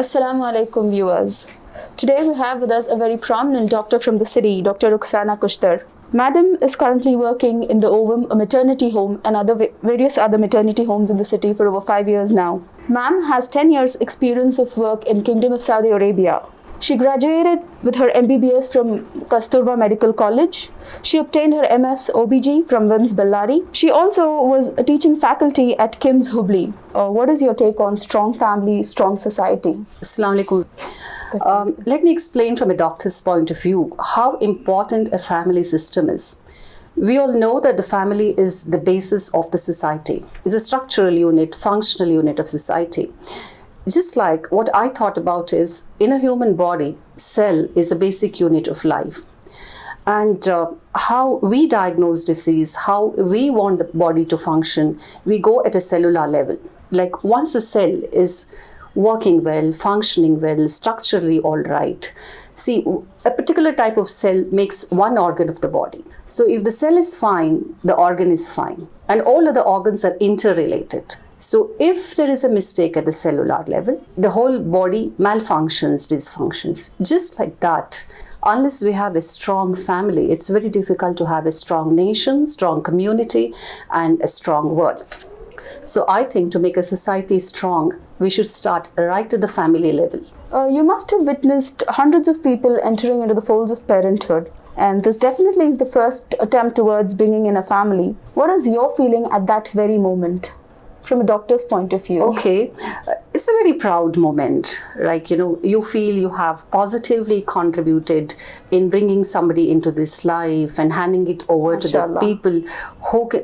Assalamu alaikum viewers. Today we have with us a very prominent doctor from the city, Dr. Rukhsana Khuster. Madam is currently working in the OVUM, a maternity home, and various other maternity homes in the city for over 5 years now. Ma'am has 10 years experience of work in Kingdom of Saudi Arabia. She graduated with her MBBS from Khuster Medical College. She obtained her MS OBG from OVUM's Bellary. She also was a teaching faculty at KIMS Hubli. What is your take on strong family, strong society? Assalamu alaikum. Let me explain from a doctor's point of view how important a family system is. We all know that the family is the basis of the society. It's a structural unit, functional unit of society. Just like what I thought about is, in a human body, cell is a basic unit of life. And how we diagnose disease, how we want the body to function, we go at a cellular level. Like once a cell is working well, functioning well, structurally all right. See, a particular type of cell makes one organ of the body. So if the cell is fine, the organ is fine. And all other organs are interrelated. So if there is a mistake at the cellular level, the whole body malfunctions, dysfunctions. Just like that, unless we have a strong family, it's very difficult to have a strong nation, strong community, and a strong world. So I think to make a society strong, we should start right at the family level. You must have witnessed hundreds of people entering into the folds of parenthood. And this definitely is the first attempt towards bringing in a family. What is your feeling at that very moment? From a doctor's point of view. Okay, it's a very proud moment. Like, you feel you have positively contributed in bringing somebody into this life and handing it over to the people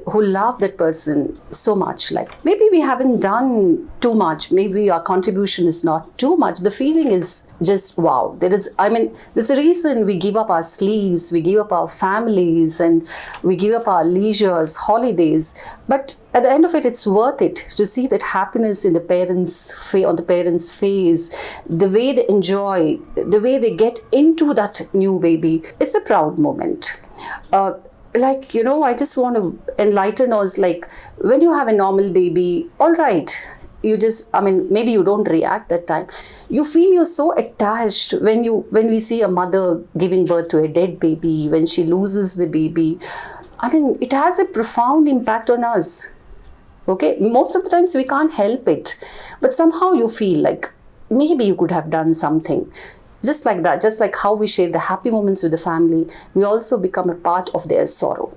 who love that person so much. Like, maybe we haven't done too much. Maybe our contribution is not too much. The feeling is just wow. There's a reason we give up our sleeves, we give up our families, and we give up our leisures, holidays. But at the end of it, it's worth it to see that happiness in the on the parents' face, the way they enjoy, the way they get into that new baby. It's a proud moment. I just want to enlighten us, like, when you have a normal baby, all right, maybe you don't react that time. You feel you're so attached when we see a mother giving birth to a dead baby, when she loses the baby. It has a profound impact on us. Okay, most of the times we can't help it, but somehow you feel like maybe you could have done something. Just like that, just like how we share the happy moments with the family, we also become a part of their sorrow.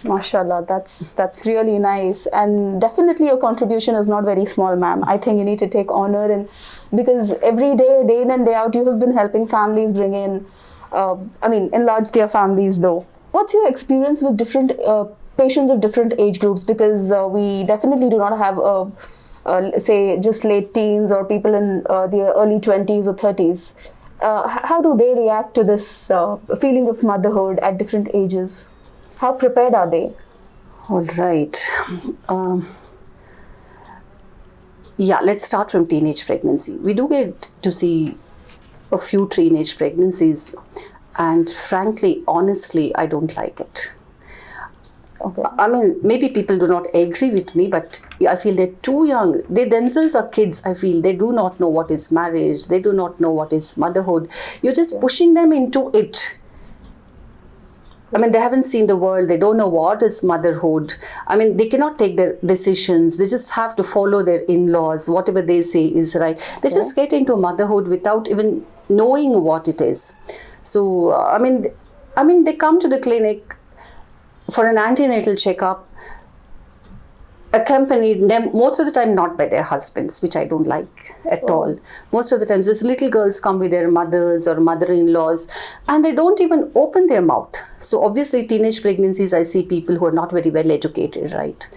MashaAllah, that's really nice. And definitely your contribution is not very small, ma'am. I think you need to take honor, and because every day, day in and day out, you have been helping families bring in, enlarge their families though. What's your experience with different patients of different age groups? Because we definitely do not have, say, just late teens or people in their early 20s or 30s. How do they react to this feeling of motherhood at different ages? How prepared are they? All right. Let's start from teenage pregnancy. We do get to see a few teenage pregnancies, and frankly, honestly, I don't like it. Okay. Maybe people do not agree with me, but I feel they're too young. They themselves are kids. I feel they do not know what is marriage. They do not know what is motherhood. You're just pushing them into it. They haven't seen the world. They don't know what is motherhood. They cannot take their decisions. They just have to follow their in-laws. Whatever they say is right. They just get into motherhood without even knowing what it is. So, they come to the clinic for an antenatal checkup, accompanied them most of the time not by their husbands, which I don't like at all. Most of the times these little girls come with their mothers or mother-in-laws, and they don't even open their mouth. So obviously teenage pregnancies, I see people who are not very well educated, right?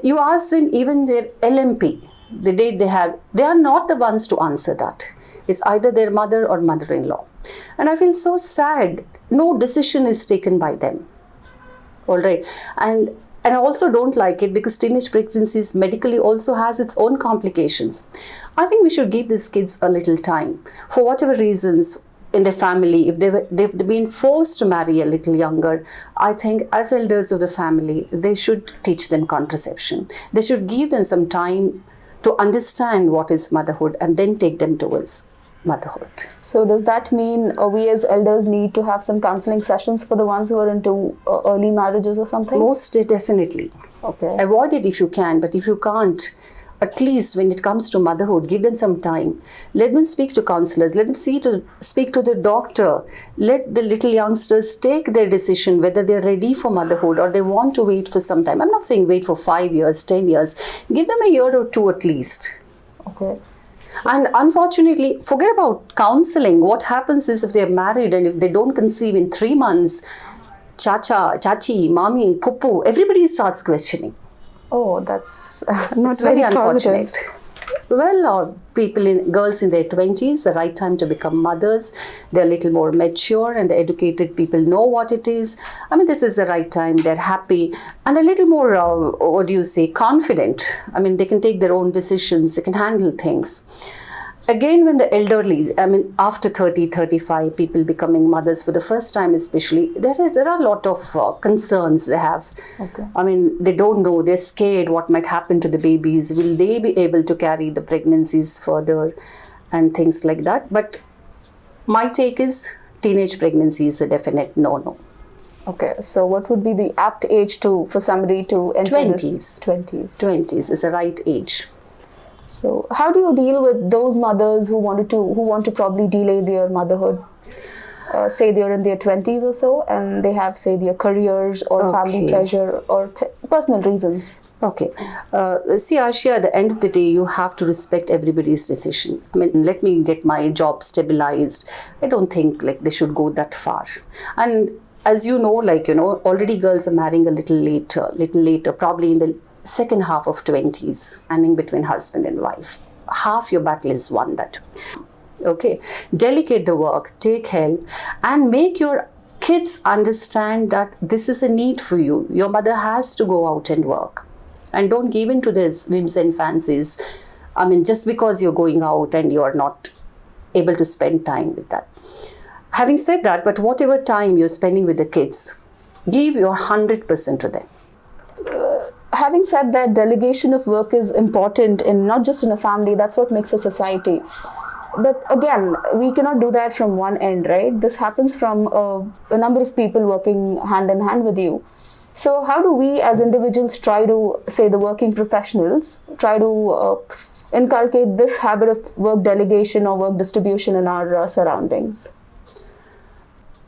You ask them even their LMP, the date they have, they are not the ones to answer that. It's either their mother or mother-in-law. And I feel so sad. No decision is taken by them. All right. And I also don't like it because teenage pregnancies medically also has its own complications. I think we should give these kids a little time. For whatever reasons in their family, if they've been forced to marry a little younger, I think as elders of the family, they should teach them contraception. They should give them some time to understand what is motherhood and then take them towards motherhood. So does that mean we as elders need to have some counseling sessions for the ones who are into early marriages or something? Most definitely. Okay. Avoid it if you can, but if you can't, at least when it comes to motherhood, give them some time. Let them speak to counselors. Let them speak to the doctor. Let the little youngsters take their decision whether they're ready for motherhood or they want to wait for some time. I'm not saying wait for 5 years, 10 years. Give them a year or two at least. Okay. And unfortunately, forget about counseling. What happens is if they're married and if they don't conceive in 3 months, chacha, chachi, mami, puppu, everybody starts questioning. Oh, that's not It's very unfortunate. positive. Well, girls in their 20s, the right time to become mothers. They're a little more mature and the educated people know what it is. I mean, this is the right time. They're happy and a little more, confident. I mean, they can take their own decisions. They can handle things. Again, when the elderly, I mean, after 30, 35, people becoming mothers for the first time especially, there are a lot of concerns they have. Okay. I mean, they don't know, they're scared what might happen to the babies. Will they be able to carry the pregnancies further and things like that? But my take is teenage pregnancy is a definite no-no. Okay, so what would be the apt age for somebody to enter 20s. this? 20s. 20s is the right age. So how do you deal with those mothers who want to probably delay their motherhood? Say they're in their 20s or so and they have, say, their careers or family pressure or personal reasons. Okay. See, Arshiya, at the end of the day, you have to respect everybody's decision. I mean, let me get my job stabilized. I don't think they should go that far. And as you know, already girls are marrying a little later, probably in the second half of 20s, standing between husband and wife. Half your battle is won that. Okay, delegate the work, take help, and make your kids understand that this is a need for you. Your mother has to go out and work. And don't give in to these whims and fancies. I mean, just because you're going out and you're not able to spend time with that. Having said that, but whatever time you're spending with the kids, give your 100% to them. Having said that, delegation of work is important not just in a family. That's what makes a society. But again, we cannot do that from one end, right? This happens from a number of people working hand in hand with you. So how do we as individuals try to, say the working professionals, try to inculcate this habit of work delegation or work distribution in our surroundings?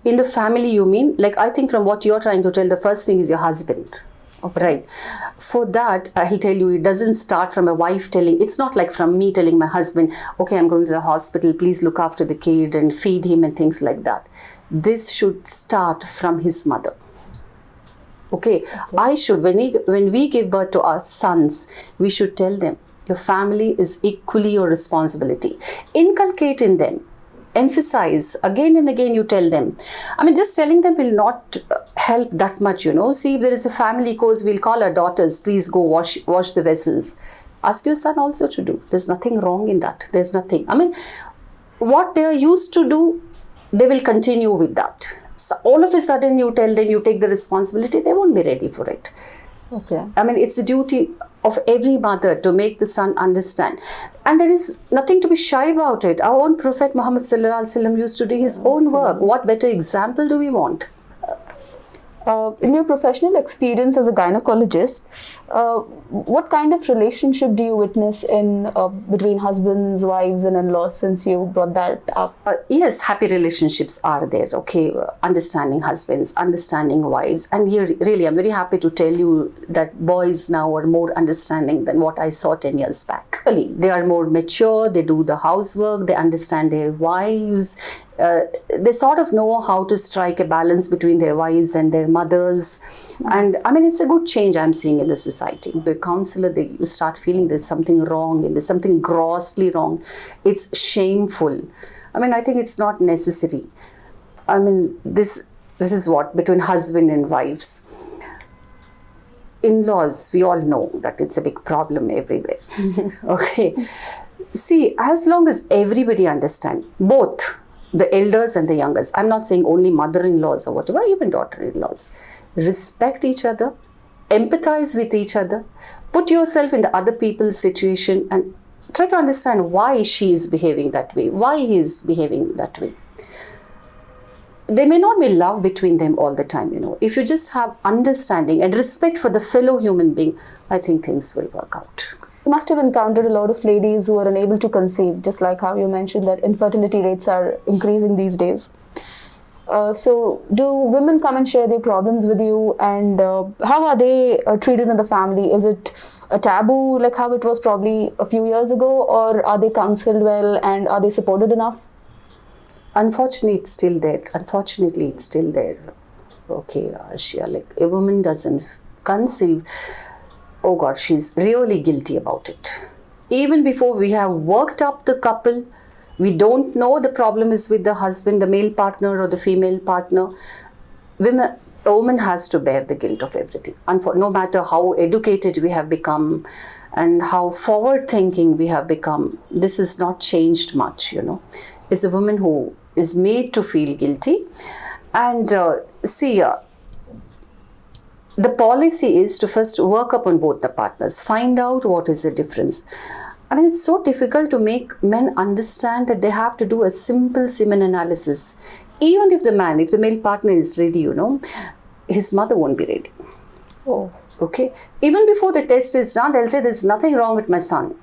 In the family, you mean? I think from what you're trying to tell, the first thing is your husband. Okay. Right. For that, I'll tell you, it doesn't start from a wife telling. It's not like from me telling my husband, okay, I'm going to the hospital, please look after the kid and feed him and things like that. This should start from his mother. Okay. I should, when we give birth to our sons, we should tell them, your family is equally your responsibility. Inculcate in them. Emphasize again and again, you tell them. I mean, just telling them will not help that much, See, if there is a family course, we'll call our daughters, please go wash the vessels. Ask your son also to do. There's nothing wrong in that. There's nothing. I mean, what they are used to do, they will continue with that. So all of a sudden, you tell them, you take the responsibility, they won't be ready for it. Okay. I mean, it's the duty of every mother to make the son understand. And there is nothing to be shy about it. Our own Prophet Muhammad ﷺ used to do his own work. What better example do we want? In your professional experience as a gynecologist, what kind of relationship do you witness in between husbands, wives and in-laws, since you brought that up? Yes, happy relationships are there, okay? Understanding husbands, understanding wives. And here, really, I'm very happy to tell you that boys now are more understanding than what I saw 10 years back. Really, they are more mature, they do the housework, they understand their wives. They sort of know how to strike a balance between their wives and their mothers. Yes. And I mean, it's a good change I'm seeing in the society. The counselor, you start feeling there's something wrong and there's something grossly wrong. It's shameful. I mean, I think it's not necessary. I mean, this is what, between husband and wives. In-laws, we all know that it's a big problem everywhere. Okay. See, as long as everybody understands, both the elders and the youngers, I'm not saying only mother-in-laws or whatever, even daughter-in-laws, respect each other, empathize with each other, Put yourself in the other people's situation and try to understand why she is behaving that way, why he is behaving that way. There may not be love between them all the time, you know. If you just have understanding and respect for the fellow human being, I think things will work out. You must have encountered a lot of ladies who are unable to conceive, just like how you mentioned that infertility rates are increasing these days. So do women come and share their problems with you, and how are they treated in the family? Is it a taboo like how it was probably a few years ago, or are they counseled well and are they supported enough? Unfortunately, it's still there. Unfortunately, it's still there. Okay, Arshiya, like a woman doesn't conceive, oh God, she's really guilty about it. Even before we have worked up the couple, we don't know the problem is with the husband, the male partner or the female partner. A woman has to bear the guilt of everything. No matter how educated we have become and how forward thinking we have become, this has not changed much, you know. It's a woman who is made to feel guilty. And the policy is to first work upon both the partners, find out what is the difference. I mean, it's so difficult to make men understand that they have to do a simple semen analysis. Even if the male partner is ready, you know, his mother won't be ready. Oh. Okay. Even before the test is done, they'll say there's nothing wrong with my son.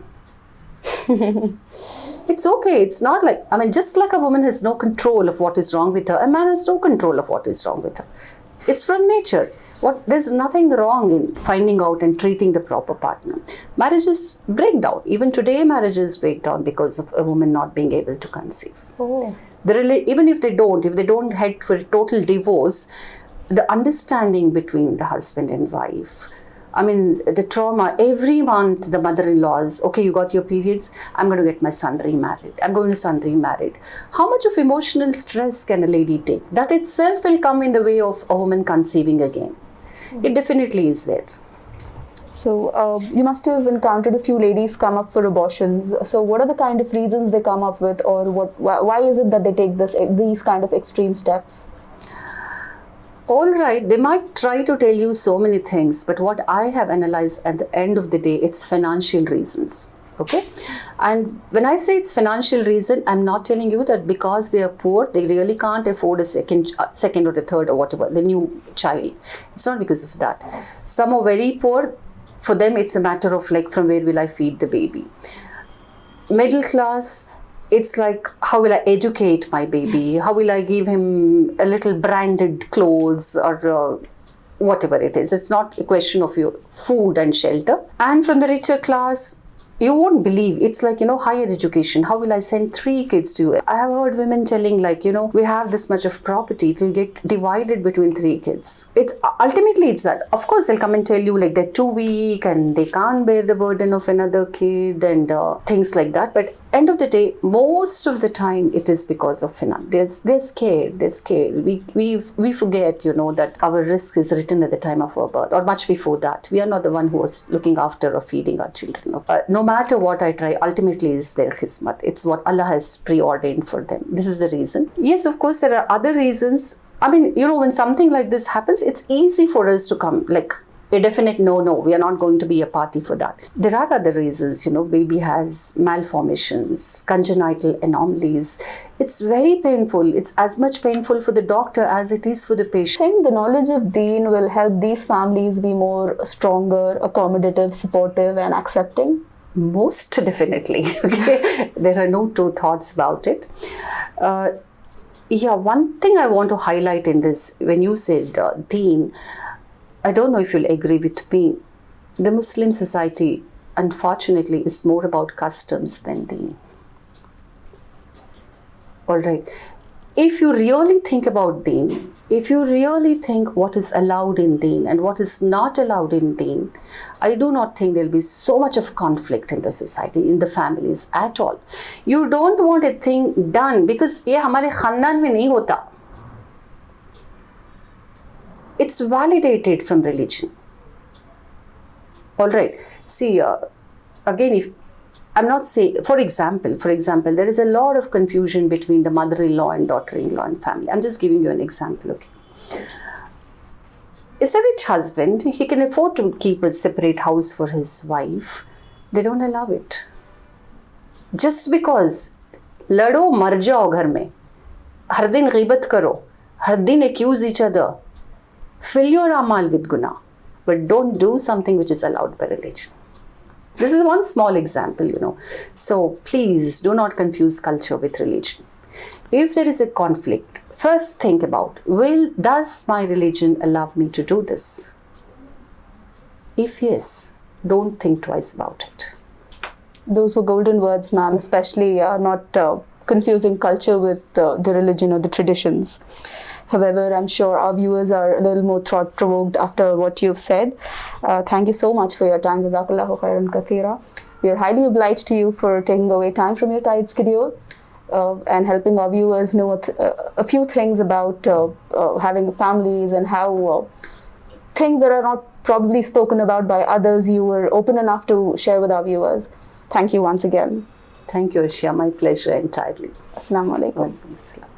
It's okay. It's not like, I mean, just like a woman has no control of what is wrong with her, a man has no control of what is wrong with her. It's from nature. There's nothing wrong in finding out and treating the proper partner. Marriages break down. Even today, marriages break down because of a woman not being able to conceive. Oh. Even if they don't head for a total divorce, the understanding between the husband and wife, I mean, the trauma, every month the mother-in-laws, okay, you got your periods, I'm going to get my son remarried. I'm going to son remarried. How much of emotional stress can a lady take? That itself will come in the way of a woman conceiving again. It definitely is there. So you must have encountered a few ladies come up for abortions. So what are the kind of reasons they come up with, or why is it that they take these kind of extreme steps? All right, they might try to tell you so many things, but what I have analyzed at the end of the day, it's financial reasons. Okay, and when I say it's financial reason, I'm not telling you that because they are poor, they really can't afford a second or a third or whatever, the new child. It's not because of that. Some are very poor. For them, it's a matter of like, from where will I feed the baby? Middle class, it's like, how will I educate my baby? How will I give him a little branded clothes or whatever it is? It's not a question of your food and shelter. And from the richer class, you won't believe, it's like, you know, higher education. How will I send 3 kids to you? I have heard women telling like, you know, we have this much of property, it will get divided between 3 kids. Ultimately it's that. Of course, they'll come and tell you like they're too weak and they can't bear the burden of another kid and things like that. But end of the day, most of the time it is because of finance. They're scared. We forget, you know, that our risk is written at the time of our birth or much before that. We are not the one who is looking after or feeding our children. No matter what I try, ultimately it's their Qismat. It's what Allah has preordained for them. This is the reason. Yes, of course, there are other reasons. I mean, you know, when something like this happens, it's easy for us to come like a definite no, we are not going to be a party for that. There are other reasons, you know, baby has malformations, congenital anomalies. It's very painful. It's as much painful for the doctor as it is for the patient. I think the knowledge of Deen will help these families be more stronger, accommodative, supportive and accepting. Most definitely. Okay? There are no two thoughts about it. One thing I want to highlight in this, when you said Deen, I don't know if you'll agree with me. The Muslim society, unfortunately, is more about customs than Deen. All right. If you really think about Deen, if you really think what is allowed in Deen and what is not allowed in Deen, I do not think there'll be so much of conflict in the society, in the families at all. You don't want a thing done because ye hamare khandan mein nahi hota. It's validated from religion. All right. See, again, if I'm not saying, for example, there is a lot of confusion between the mother-in-law and daughter-in-law and family. I'm just giving you an example, okay? Is a rich husband, he can afford to keep a separate house for his wife. They don't allow it. Just because लड़ो मर जाओ घर में, हर दिन ग़ीबत करो, हर दिन accuse each other, fill your amal with guna, but don't do something which is allowed by religion. This is one small example, you know. So please do not confuse culture with religion. If there is a conflict, first think about, does my religion allow me to do this? If yes, don't think twice about it. Those were golden words, ma'am, especially not confusing culture with the religion or the traditions. However, I'm sure our viewers are a little more thought-provoked after what you've said. Thank you so much for your time. Jazakallahu khairan kathira. We are highly obliged to you for taking away time from your tight schedule and helping our viewers know a few things about having families and how things that are not probably spoken about by others, you were open enough to share with our viewers. Thank you once again. Thank you, Arshiya. My pleasure entirely. Assalamu alaikum. Wa alaikum assalam.